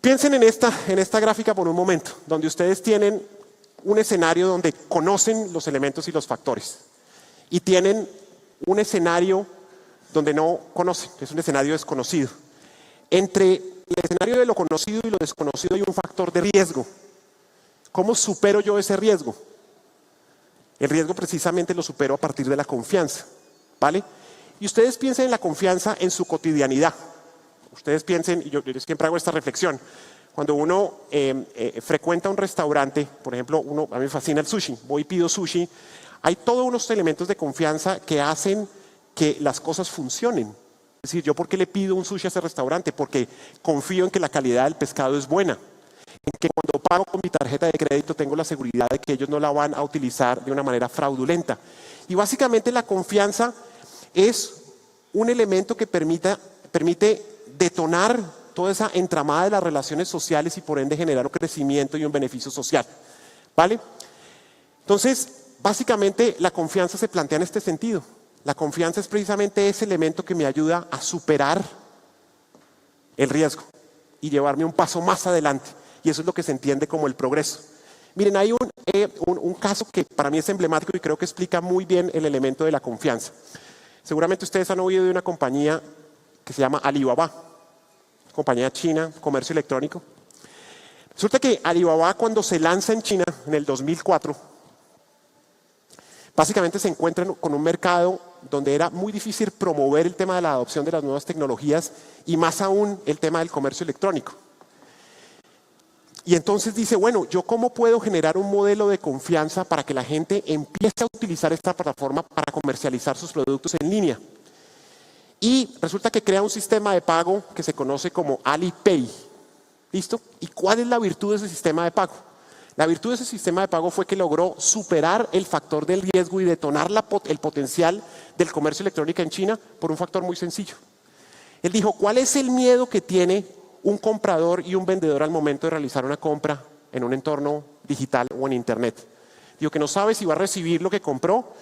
Piensen en esta gráfica por un momento, donde ustedes tienen un escenario donde conocen los elementos y los factores, y tienen un escenario donde no conocen, es un escenario desconocido. Entre el escenario de lo conocido y lo desconocido hay un factor de riesgo. ¿Cómo supero yo ese riesgo? El riesgo precisamente lo supero a partir de la confianza, ¿vale? Y ustedes piensen en la confianza en su cotidianidad. Ustedes piensen, y yo siempre hago esta reflexión, cuando uno frecuenta un restaurante, por ejemplo, a mí me fascina el sushi, voy y pido sushi, hay todos unos elementos de confianza que hacen que las cosas funcionen. Es decir, ¿yo por qué le pido un sushi a ese restaurante? Porque confío en que la calidad del pescado es buena, en que cuando pago con mi tarjeta de crédito tengo la seguridad de que ellos no la van a utilizar de una manera fraudulenta. Y básicamente la confianza es un elemento que permite detonar toda esa entramada de las relaciones sociales y por ende generar un crecimiento y un beneficio social, ¿vale? Entonces, básicamente la confianza se plantea en este sentido. La confianza es precisamente ese elemento que me ayuda a superar el riesgo y llevarme un paso más adelante. Y eso es lo que se entiende como el progreso. Miren, hay un caso que para mí es emblemático y creo que explica muy bien el elemento de la confianza. Seguramente ustedes han oído de una compañía que se llama Alibaba, compañía china, comercio electrónico. Resulta que Alibaba, cuando se lanza en China en el 2004, básicamente se encuentra con un mercado donde era muy difícil promover el tema de la adopción de las nuevas tecnologías y más aún el tema del comercio electrónico. Y entonces dice, bueno, ¿yo cómo puedo generar un modelo de confianza para que la gente empiece a utilizar esta plataforma para comercializar sus productos en línea? Y resulta que crea un sistema de pago que se conoce como Alipay. ¿Listo? ¿Y cuál es la virtud de ese sistema de pago? La virtud de ese sistema de pago fue que logró superar el factor del riesgo y detonar el potencial del comercio electrónico en China por un factor muy sencillo. Él dijo, ¿cuál es el miedo que tiene un comprador y un vendedor al momento de realizar una compra en un entorno digital o en internet? Digo que no sabe si va a recibir lo que compró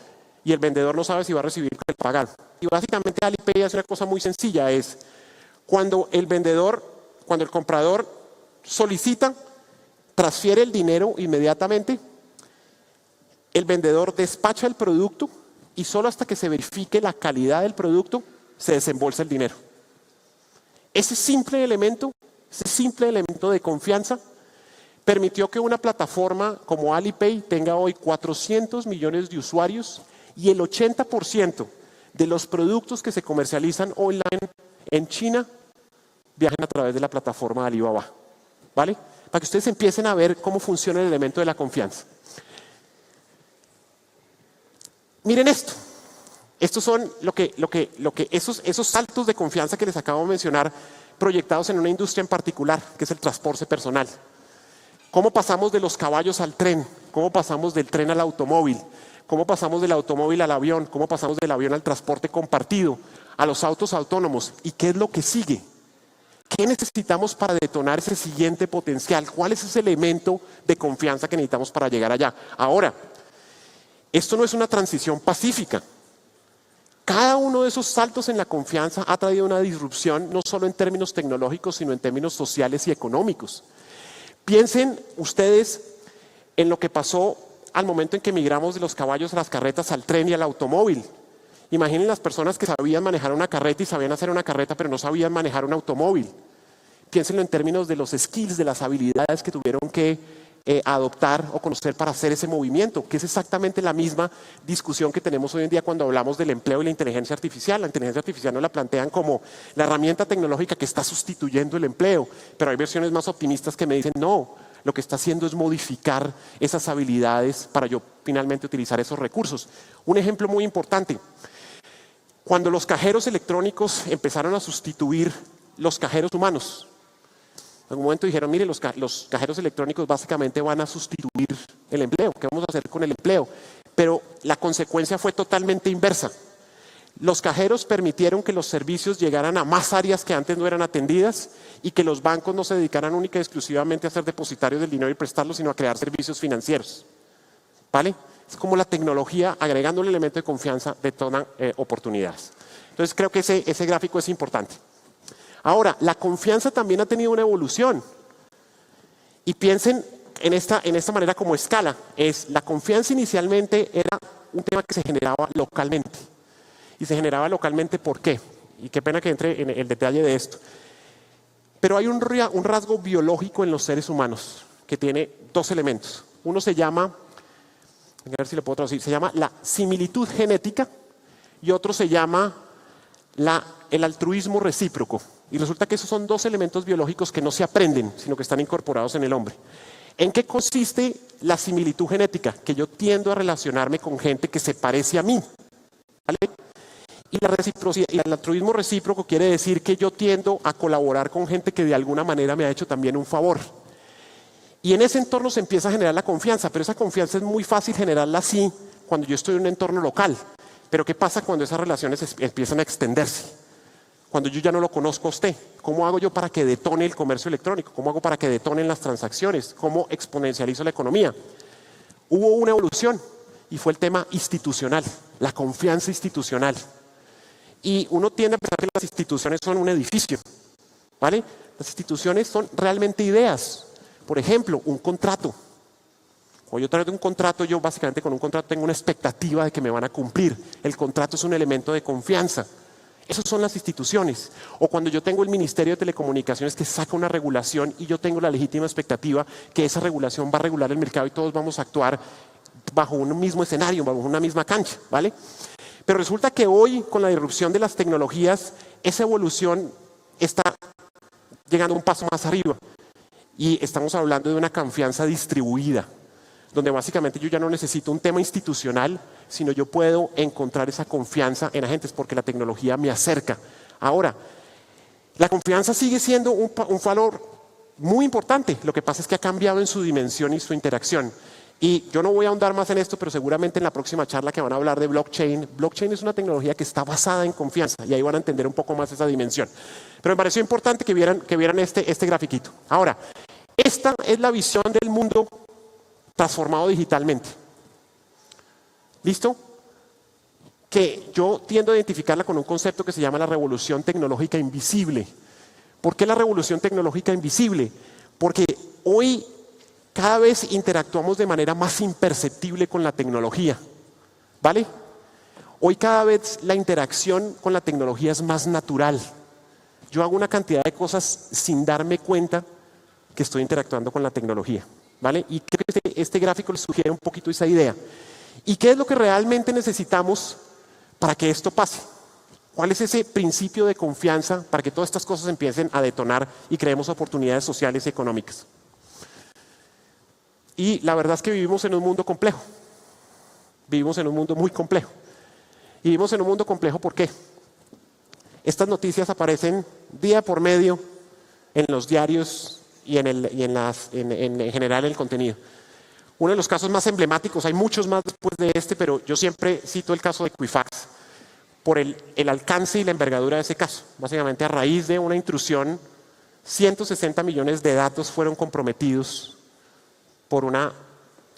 y el vendedor no sabe si va a recibir lo que pagaron. Y básicamente Alipay hace una cosa muy sencilla, es cuando el comprador solicita, transfiere el dinero inmediatamente, el vendedor despacha el producto y solo hasta que se verifique la calidad del producto se desembolsa el dinero. Ese simple elemento de confianza permitió que una plataforma como Alipay tenga hoy 400 millones de usuarios y el 80% de los productos que se comercializan online en China viajan a través de la plataforma de Alibaba, ¿vale? Para que ustedes empiecen a ver cómo funciona el elemento de la confianza. Miren esto. Estos son esos saltos de confianza que les acabo de mencionar, proyectados en una industria en particular, que es el transporte personal. ¿Cómo pasamos de los caballos al tren? ¿Cómo pasamos del tren al automóvil? ¿Cómo pasamos del automóvil al avión? ¿Cómo pasamos del avión al transporte compartido? A los autos autónomos. ¿Y qué es lo que sigue? ¿Qué necesitamos para detonar ese siguiente potencial? ¿Cuál es ese elemento de confianza que necesitamos para llegar allá? Ahora, esto no es una transición pacífica. Cada uno de esos saltos en la confianza ha traído una disrupción, no solo en términos tecnológicos, sino en términos sociales y económicos. Piensen ustedes en lo que pasó al momento en que migramos de los caballos a las carretas, al tren y al automóvil. Imaginen las personas que sabían manejar una carreta y sabían hacer una carreta, pero no sabían manejar un automóvil. Piénsenlo en términos de los skills, de las habilidades que tuvieron que adoptar o conocer para hacer ese movimiento, que es exactamente la misma discusión que tenemos hoy en día cuando hablamos del empleo y la inteligencia artificial. La inteligencia artificial nos la plantean como la herramienta tecnológica que está sustituyendo el empleo, pero hay versiones más optimistas que me dicen no, lo que está haciendo es modificar esas habilidades para yo finalmente utilizar esos recursos. Un ejemplo muy importante, cuando los cajeros electrónicos empezaron a sustituir los cajeros humanos, en algún momento dijeron, mire, los cajeros electrónicos básicamente van a sustituir el empleo. ¿Qué vamos a hacer con el empleo? Pero la consecuencia fue totalmente inversa. Los cajeros permitieron que los servicios llegaran a más áreas que antes no eran atendidas y que los bancos no se dedicaran única y exclusivamente a ser depositarios del dinero y prestarlo, sino a crear servicios financieros. ¿Vale? Es como la tecnología, agregando un elemento de confianza, detona oportunidades. Entonces creo que ese gráfico es importante. Ahora, la confianza también ha tenido una evolución. Y piensen en esta manera como escala. La confianza inicialmente era un tema que se generaba localmente. Y se generaba localmente, ¿por qué? Y qué pena que entre en el detalle de esto. Pero hay un rasgo biológico en los seres humanos que tiene dos elementos. Uno se llama, a ver si lo puedo traducir, se llama la similitud genética y otro se llama el altruismo recíproco. Y resulta que esos son dos elementos biológicos que no se aprenden, sino que están incorporados en el hombre. ¿En qué consiste la similitud genética? Que yo tiendo a relacionarme con gente que se parece a mí. ¿Vale? Y la reciprocidad y el altruismo recíproco quiere decir que yo tiendo a colaborar con gente que de alguna manera me ha hecho también un favor. Y en ese entorno se empieza a generar la confianza, pero esa confianza es muy fácil generarla así cuando yo estoy en un entorno local. Pero ¿qué pasa cuando esas relaciones empiezan a extenderse? Cuando yo ya no lo conozco a usted. ¿Cómo hago yo para que detone el comercio electrónico? ¿Cómo hago para que detonen las transacciones? ¿Cómo exponencializo la economía? Hubo una evolución y fue el tema institucional, la confianza institucional. Y uno tiende a pensar que las instituciones son un edificio, ¿vale? Las instituciones son realmente ideas. Por ejemplo, un contrato. Cuando yo traigo un contrato, yo básicamente con un contrato tengo una expectativa de que me van a cumplir. El contrato es un elemento de confianza. Esas son las instituciones. O cuando yo tengo el Ministerio de Telecomunicaciones que saca una regulación y yo tengo la legítima expectativa que esa regulación va a regular el mercado y todos vamos a actuar bajo un mismo escenario, bajo una misma cancha, ¿vale? Pero resulta que hoy, con la irrupción de las tecnologías, esa evolución está llegando un paso más arriba. Y estamos hablando de una confianza distribuida, donde básicamente yo ya no necesito un tema institucional, sino yo puedo encontrar esa confianza en agentes porque la tecnología me acerca. Ahora, la confianza sigue siendo un valor muy importante. Lo que pasa es que ha cambiado en su dimensión y su interacción. Y yo no voy a ahondar más en esto, pero seguramente en la próxima charla que van a hablar de blockchain. Blockchain es una tecnología que está basada en confianza y ahí van a entender un poco más esa dimensión. Pero me pareció importante que vieran este grafiquito. Ahora, esta es la visión del mundo transformado digitalmente. ¿Listo? Que yo tiendo a identificarla con un concepto que se llama la revolución tecnológica invisible. ¿Por qué la revolución tecnológica invisible? Porque hoy cada vez interactuamos de manera más imperceptible con la tecnología, ¿vale? Hoy cada vez la interacción con la tecnología es más natural. Yo hago una cantidad de cosas sin darme cuenta que estoy interactuando con la tecnología, ¿vale? Y creo que este gráfico les sugiere un poquito esa idea. ¿Y qué es lo que realmente necesitamos para que esto pase? ¿Cuál es ese principio de confianza para que todas estas cosas empiecen a detonar y creemos oportunidades sociales y económicas? Y la verdad es que vivimos en un mundo complejo. Vivimos en un mundo muy complejo. Y vivimos en un mundo complejo ¿por qué? Estas noticias aparecen día por medio en los diarios y en general en el contenido. Uno de los casos más emblemáticos, hay muchos más después de este, pero yo siempre cito el caso de Equifax por el alcance y la envergadura de ese caso. Básicamente a raíz de una intrusión, 160 millones de datos fueron comprometidos por una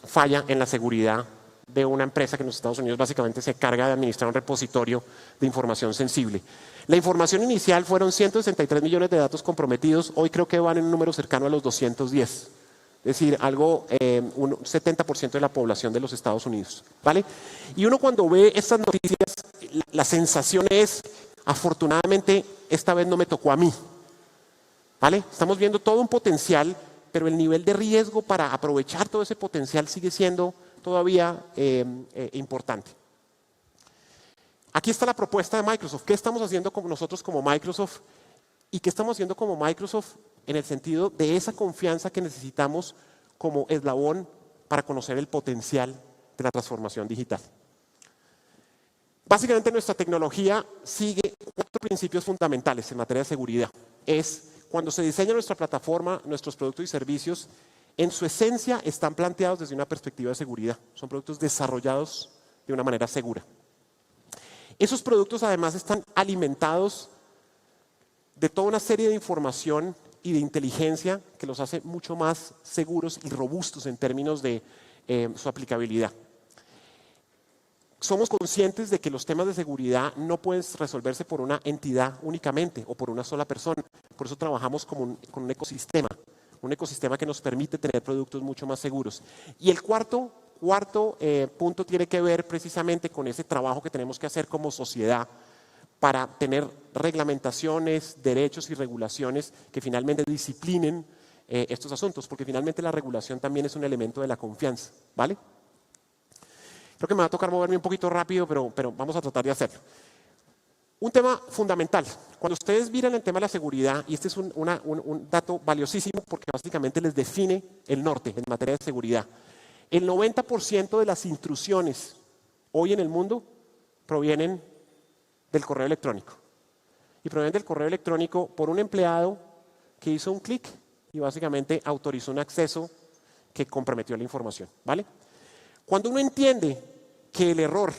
falla en la seguridad de una empresa que en los Estados Unidos básicamente se encarga de administrar un repositorio de información sensible. La información inicial fueron 163 millones de datos comprometidos, hoy creo que van en un número cercano a los 210. Es decir, un 70% de la población de los Estados Unidos, ¿vale? Y uno cuando ve estas noticias, la sensación es, afortunadamente, esta vez no me tocó a mí, ¿vale? Estamos viendo todo un potencial, pero el nivel de riesgo para aprovechar todo ese potencial sigue siendo todavía importante. Aquí está la propuesta de Microsoft. ¿Qué estamos haciendo nosotros como Microsoft? ¿Y qué estamos haciendo como Microsoft en el sentido de esa confianza que necesitamos como eslabón para conocer el potencial de la transformación digital? Básicamente nuestra tecnología sigue 4 principios fundamentales en materia de seguridad. Cuando se diseña nuestra plataforma, nuestros productos y servicios, en su esencia están planteados desde una perspectiva de seguridad. Son productos desarrollados de una manera segura. Esos productos además están alimentados de toda una serie de información y de inteligencia que los hace mucho más seguros y robustos en términos de su aplicabilidad. Somos conscientes de que los temas de seguridad no pueden resolverse por una entidad únicamente o por una sola persona. Por eso trabajamos con un ecosistema. un ecosistema que nos permite tener productos mucho más seguros. Y el cuarto punto tiene que ver precisamente con ese trabajo que tenemos que hacer como sociedad para tener reglamentaciones, derechos y regulaciones que finalmente disciplinen estos asuntos, porque finalmente la regulación también es un elemento de la confianza, ¿vale? Creo que me va a tocar moverme un poquito rápido, pero vamos a tratar de hacerlo. Un tema fundamental, cuando ustedes miran el tema de la seguridad, y este es un dato valiosísimo porque básicamente les define el norte en materia de seguridad. El 90% de las intrusiones hoy en el mundo provienen del correo electrónico. Y provienen del correo electrónico por un empleado que hizo un clic y básicamente autorizó un acceso que comprometió la información, ¿vale? Cuando uno entiende que el error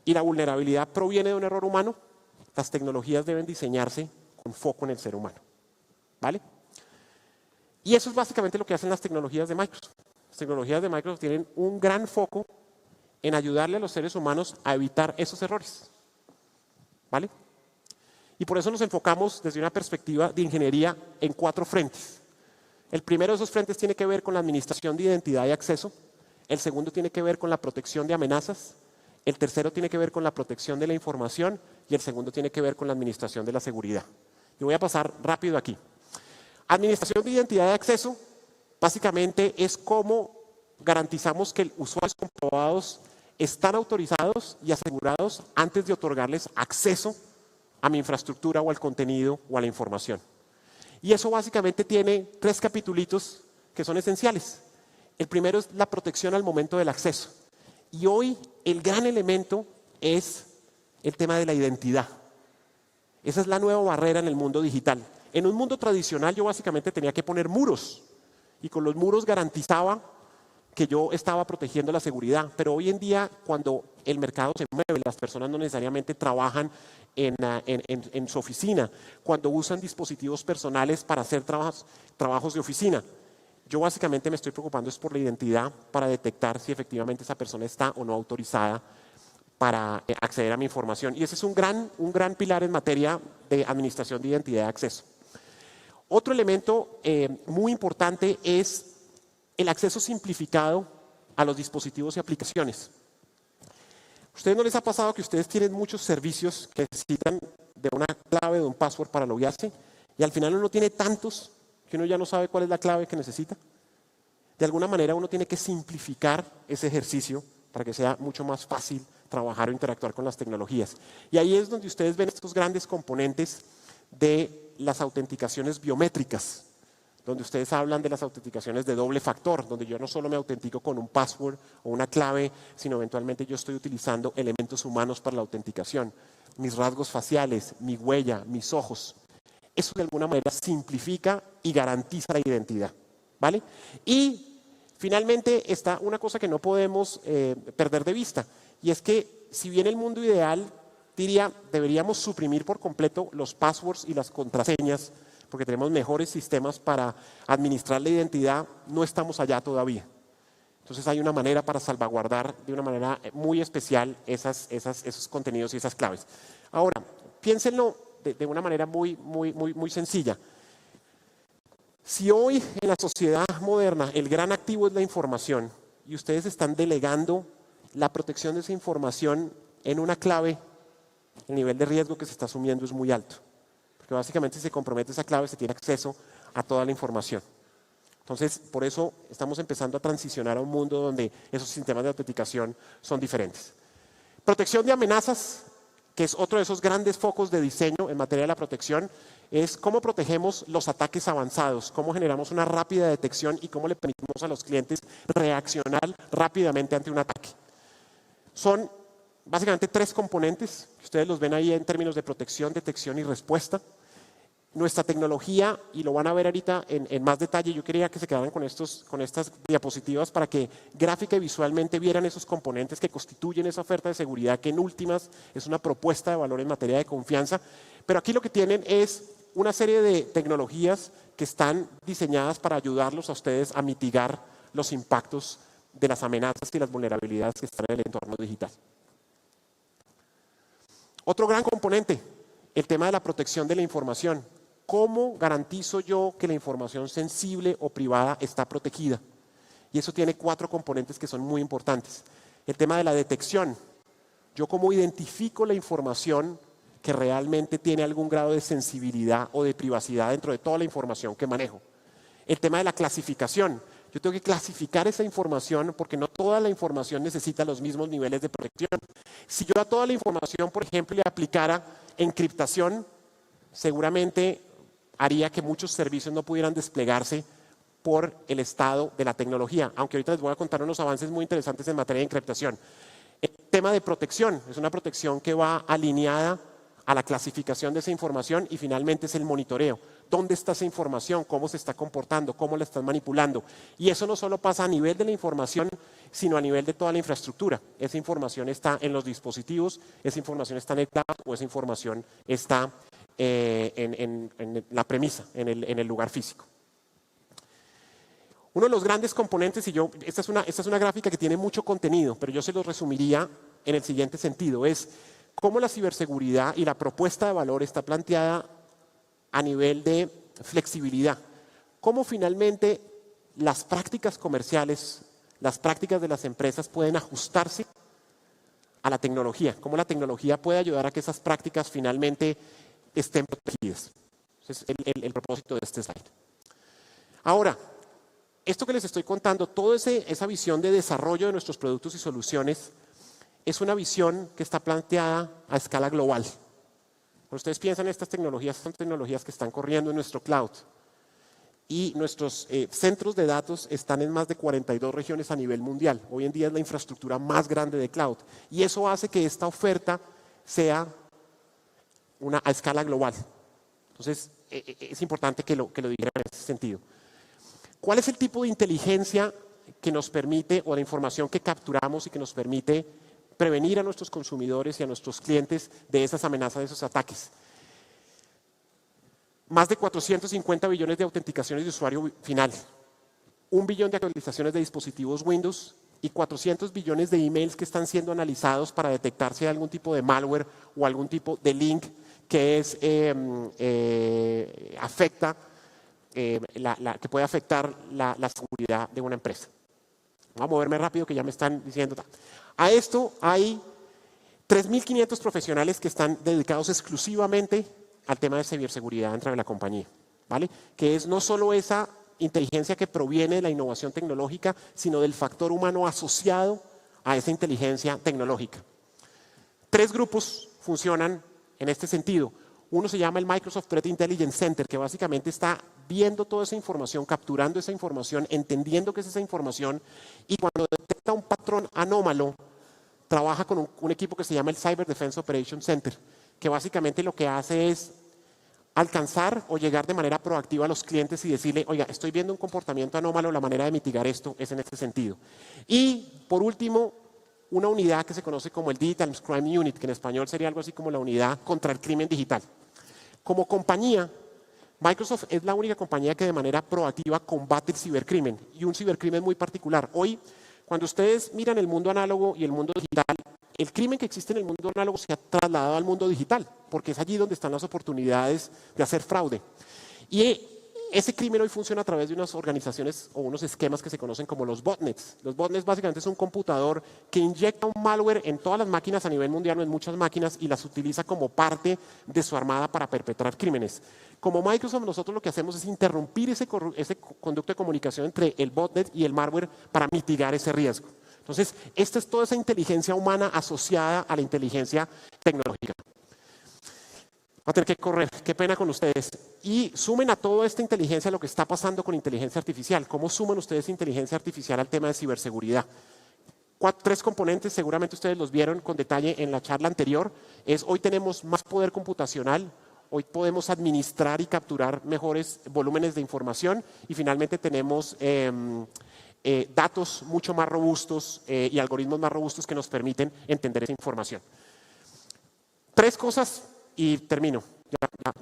y la vulnerabilidad proviene de un error humano, las tecnologías deben diseñarse con foco en el ser humano, ¿vale? Y eso es básicamente lo que hacen las tecnologías de Microsoft. Las tecnologías de Microsoft tienen un gran foco en ayudarle a los seres humanos a evitar esos errores, ¿vale? Y por eso nos enfocamos desde una perspectiva de ingeniería en 4 frentes. El primero de esos frentes tiene que ver con la administración de identidad y acceso. El segundo tiene que ver con la protección de amenazas. El tercero tiene que ver con la protección de la información. Y el segundo tiene que ver con la administración de la seguridad. Yo voy a pasar rápido aquí. Administración de identidad y acceso, básicamente es cómo garantizamos que usuarios comprobados están autorizados y asegurados antes de otorgarles acceso a mi infraestructura o al contenido o a la información. Y eso básicamente tiene 3 capitulitos que son esenciales. El primero es la protección al momento del acceso. Y hoy el gran elemento es el tema de la identidad. Esa es la nueva barrera en el mundo digital. En un mundo tradicional yo básicamente tenía que poner muros y con los muros garantizaba que yo estaba protegiendo la seguridad. Pero hoy en día, cuando el mercado se mueve, las personas no necesariamente trabajan en su oficina, cuando usan dispositivos personales para hacer trabajos de oficina. Yo básicamente me estoy preocupando es por la identidad para detectar si efectivamente esa persona está o no autorizada para acceder a mi información. Y ese es un gran pilar en materia de administración de identidad y acceso. Otro elemento muy importante es el acceso simplificado a los dispositivos y aplicaciones. ¿A ustedes no les ha pasado que ustedes tienen muchos servicios que necesitan de una clave, de un password para loguearse y al final uno tiene tantos que uno ya no sabe cuál es la clave que necesita? De alguna manera uno tiene que simplificar ese ejercicio para que sea mucho más fácil trabajar o interactuar con las tecnologías. Y ahí es donde ustedes ven estos grandes componentes de las autenticaciones biométricas, donde ustedes hablan de las autenticaciones de doble factor, donde yo no solo me autentico con un password o una clave, sino eventualmente yo estoy utilizando elementos humanos para la autenticación, mis rasgos faciales, mi huella, mis ojos. Eso de alguna manera simplifica y garantiza la identidad, ¿vale? Y finalmente está una cosa que no podemos perder de vista, y es que si bien el mundo ideal diría deberíamos suprimir por completo los passwords y las contraseñas, porque tenemos mejores sistemas para administrar la identidad, no estamos allá todavía. Entonces hay una manera para salvaguardar de una manera muy especial esos contenidos y esas claves. Ahora, piénsenlo de una manera muy sencilla. Si hoy en la sociedad moderna el gran activo es la información y ustedes están delegando la protección de esa información en una clave, el nivel de riesgo que se está asumiendo es muy alto. Porque básicamente si se compromete esa clave se tiene acceso a toda la información. Entonces, por eso estamos empezando a transicionar a un mundo donde esos sistemas de autenticación son diferentes. Protección de amenazas, que es otro de esos grandes focos de diseño en materia de la protección, es cómo protegemos los ataques avanzados, cómo generamos una rápida detección y cómo le permitimos a los clientes reaccionar rápidamente ante un ataque. Son básicamente 3 componentes, que ustedes los ven ahí en términos de protección, detección y respuesta. Nuestra tecnología, y lo van a ver ahorita en más detalle, yo quería que se quedaran con estas diapositivas para que gráfica y visualmente vieran esos componentes que constituyen esa oferta de seguridad, que en últimas es una propuesta de valor en materia de confianza. Pero aquí lo que tienen es una serie de tecnologías que están diseñadas para ayudarlos a ustedes a mitigar los impactos de las amenazas y las vulnerabilidades que están en el entorno digital. Otro gran componente, el tema de la protección de la información. ¿cómo garantizo yo que la información sensible o privada está protegida? Y eso tiene 4 componentes que son muy importantes. El tema de la detección. Yo cómo identifico la información que realmente tiene algún grado de sensibilidad o de privacidad dentro de toda la información que manejo. El tema de la clasificación. Yo tengo que clasificar esa información porque no toda la información necesita los mismos niveles de protección. Si yo a toda la información, por ejemplo, le aplicara encriptación, seguramente haría que muchos servicios no pudieran desplegarse por el estado de la tecnología, aunque ahorita les voy a contar unos avances muy interesantes en materia de encriptación. El tema de protección es una protección que va alineada a la clasificación de esa información y finalmente es el monitoreo. ¿Dónde está esa información? ¿Cómo se está comportando? ¿Cómo la están manipulando? Y eso no solo pasa a nivel de la información, sino a nivel de toda la infraestructura. Esa información está en los dispositivos, esa información está en el cloud o esa información está en la premisa, en el lugar físico. Uno de los grandes componentes, esta es una gráfica que tiene mucho contenido, pero yo se lo resumiría en el siguiente sentido, es cómo la ciberseguridad y la propuesta de valor está planteada a nivel de flexibilidad. Cómo finalmente las prácticas comerciales, las prácticas de las empresas pueden ajustarse a la tecnología, cómo la tecnología puede ayudar a que esas prácticas finalmente estén protegidas. Ese es el propósito de este slide. Ahora, esto que les estoy contando, toda esa visión de desarrollo de nuestros productos y soluciones es una visión que está planteada a escala global. Cuando ustedes piensan en estas tecnologías, son tecnologías que están corriendo en nuestro cloud. Y nuestros centros de datos están en más de 42 regiones a nivel mundial. Hoy en día es la infraestructura más grande de cloud. Y eso hace que esta oferta sea a escala global. Entonces, es importante que lo digan en ese sentido. ¿Cuál es el tipo de inteligencia que nos permite, o la información que capturamos y que nos permite prevenir a nuestros consumidores y a nuestros clientes de esas amenazas, de esos ataques? Más de 450 billones de autenticaciones de usuario final, 1 billón de actualizaciones de dispositivos Windows y 400 billones de emails que están siendo analizados para detectar si hay algún tipo de malware o algún tipo de link que que puede afectar la seguridad de una empresa. Voy a moverme rápido que ya me están diciendo. A esto hay 3.500 profesionales que están dedicados exclusivamente al tema de ciberseguridad dentro de la compañía, ¿vale? Que es no solo esa inteligencia que proviene de la innovación tecnológica, sino del factor humano asociado a esa inteligencia tecnológica. 3 grupos funcionan en este sentido. Uno se llama el Microsoft Threat Intelligence Center, que básicamente está viendo toda esa información, capturando esa información, entendiendo qué es esa información, y cuando detecta un patrón anómalo, trabaja con un equipo que se llama el Cyber Defense Operations Center, que básicamente lo que hace es alcanzar o llegar de manera proactiva a los clientes y decirle, oiga, estoy viendo un comportamiento anómalo, la manera de mitigar esto es en este sentido. Y por último, una unidad que se conoce como el Digital Crime Unit, que en español sería algo así como la unidad contra el crimen digital. Como compañía, Microsoft es la única compañía que de manera proactiva combate el cibercrimen, y un cibercrimen muy particular. Hoy, cuando ustedes miran el mundo análogo y el mundo digital, el crimen que existe en el mundo análogo se ha trasladado al mundo digital, porque es allí donde están las oportunidades de hacer fraude. Y ese crimen hoy funciona a través de unas organizaciones o unos esquemas que se conocen como los botnets. Los botnets básicamente es un computador que inyecta un malware en todas las máquinas a nivel mundial o en muchas máquinas y las utiliza como parte de su armada para perpetrar crímenes. Como Microsoft, nosotros lo que hacemos es interrumpir ese conducto de comunicación entre el botnet y el malware para mitigar ese riesgo. Entonces, esta es toda esa inteligencia humana asociada a la inteligencia tecnológica. Va a tener que correr, qué pena con ustedes. Y sumen a toda esta inteligencia lo que está pasando con inteligencia artificial. ¿Cómo suman ustedes inteligencia artificial al tema de ciberseguridad? 3 componentes, seguramente ustedes los vieron con detalle en la charla anterior. Hoy tenemos más poder computacional, hoy podemos administrar y capturar mejores volúmenes de información y finalmente tenemos datos mucho más robustos y algoritmos más robustos que nos permiten entender esa información. 3 cosas y termino,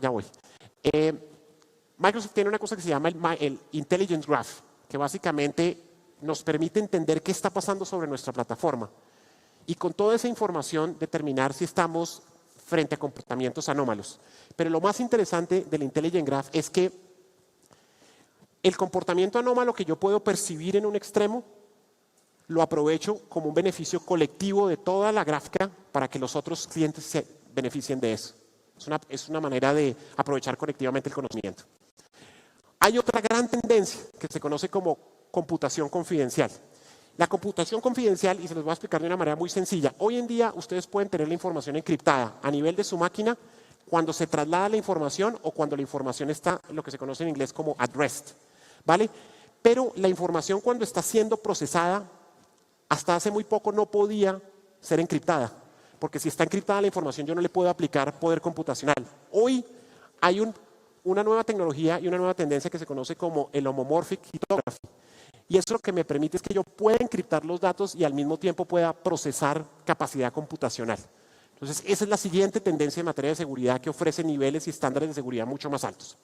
ya voy. Microsoft tiene una cosa que se llama el Intelligence Graph, que básicamente nos permite entender qué está pasando sobre nuestra plataforma y con toda esa información determinar si estamos frente a comportamientos anómalos. Pero lo más interesante del Intelligent Graph es que el comportamiento anómalo que yo puedo percibir en un extremo, lo aprovecho como un beneficio colectivo de toda la gráfica para que los otros clientes se beneficien de eso. Es una manera de aprovechar colectivamente el conocimiento. Hay otra gran tendencia que se conoce como computación confidencial. La computación confidencial, y se los voy a explicar de una manera muy sencilla, hoy en día ustedes pueden tener la información encriptada a nivel de su máquina cuando se traslada la información o cuando la información está, lo que se conoce en inglés como at rest, ¿vale? Pero la información cuando está siendo procesada, hasta hace muy poco no podía ser encriptada, porque si está encriptada la información yo no le puedo aplicar poder computacional. Hoy hay una nueva tecnología y una nueva tendencia que se conoce como el homomorphic cryptography. Y eso lo que me permite es que yo pueda encriptar los datos y al mismo tiempo pueda procesar capacidad computacional. Entonces, esa es la siguiente tendencia en materia de seguridad que ofrece niveles y estándares de seguridad mucho más altos.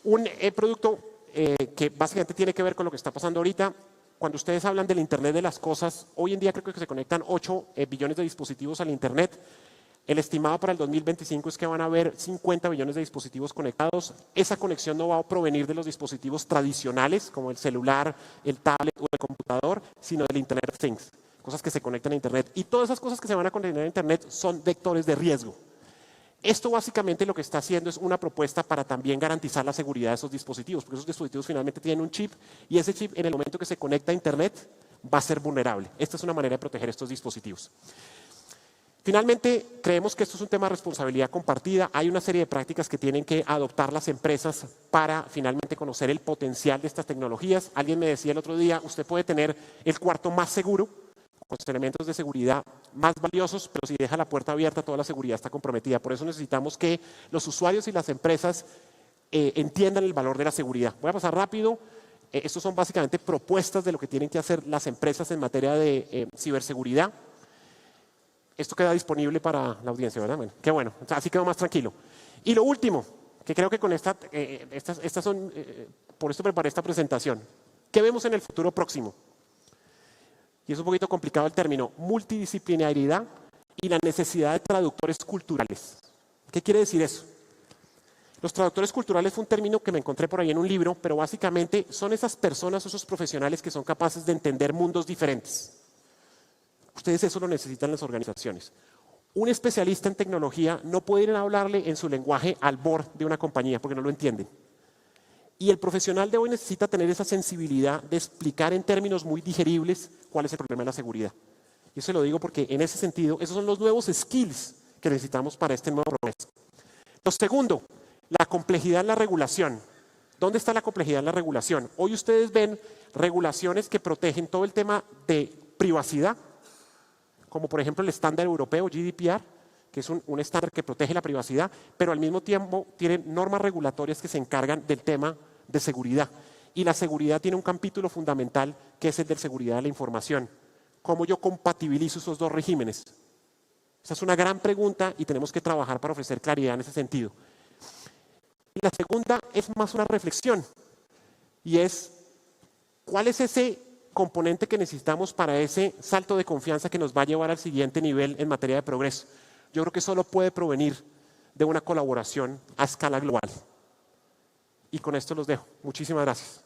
Un producto que básicamente tiene que ver con lo que está pasando ahorita. Cuando ustedes hablan del Internet de las cosas, hoy en día creo que se conectan 8 billones de dispositivos al Internet. El estimado para el 2025 es que van a haber 50 billones de dispositivos conectados. Esa conexión no va a provenir de los dispositivos tradicionales, como el celular, el tablet o el computador, sino del Internet of Things, cosas que se conectan a Internet. Y todas esas cosas que se van a conectar a Internet son vectores de riesgo. Esto básicamente lo que está haciendo es una propuesta para también garantizar la seguridad de esos dispositivos, porque esos dispositivos finalmente tienen un chip y ese chip en el momento que se conecta a Internet va a ser vulnerable. Esta es una manera de proteger estos dispositivos. Finalmente, creemos que esto es un tema de responsabilidad compartida. Hay una serie de prácticas que tienen que adoptar las empresas para finalmente conocer el potencial de estas tecnologías. Alguien me decía el otro día, usted puede tener el cuarto más seguro, con los elementos de seguridad más valiosos, pero si deja la puerta abierta, toda la seguridad está comprometida. Por eso necesitamos que los usuarios y las empresas entiendan el valor de la seguridad. Voy a pasar rápido. Estos son básicamente propuestas de lo que tienen que hacer las empresas en materia de ciberseguridad. Esto queda disponible para la audiencia, ¿verdad? Bueno, qué bueno, así quedo más tranquilo. Y lo último, que creo que con estas son, por esto preparé esta presentación. ¿Qué vemos en el futuro próximo? Y es un poquito complicado el término, multidisciplinaridad y la necesidad de traductores culturales. ¿Qué quiere decir eso? Los traductores culturales fue un término que me encontré por ahí en un libro, pero básicamente son esas personas, esos profesionales que son capaces de entender mundos diferentes. Ustedes eso lo necesitan en las organizaciones. Un especialista en tecnología no puede ir a hablarle en su lenguaje al board de una compañía porque no lo entienden. Y el profesional de hoy necesita tener esa sensibilidad de explicar en términos muy digeribles cuál es el problema de la seguridad. Y eso lo digo porque en ese sentido, esos son los nuevos skills que necesitamos para este nuevo proceso. Lo segundo, la complejidad en la regulación. ¿Dónde está la complejidad en la regulación? Hoy ustedes ven regulaciones que protegen todo el tema de privacidad, como por ejemplo el estándar europeo GDPR, que es un estándar que protege la privacidad, pero al mismo tiempo tiene normas regulatorias que se encargan del tema de seguridad. Y la seguridad tiene un capítulo fundamental que es el de seguridad de la información. ¿Cómo yo compatibilizo esos dos regímenes? Esa es una gran pregunta y tenemos que trabajar para ofrecer claridad en ese sentido. Y la segunda es más una reflexión y es, ¿cuál es ese componente que necesitamos para ese salto de confianza que nos va a llevar al siguiente nivel en materia de progreso? Yo creo que solo puede provenir de una colaboración a escala global. Y con esto los dejo. Muchísimas gracias.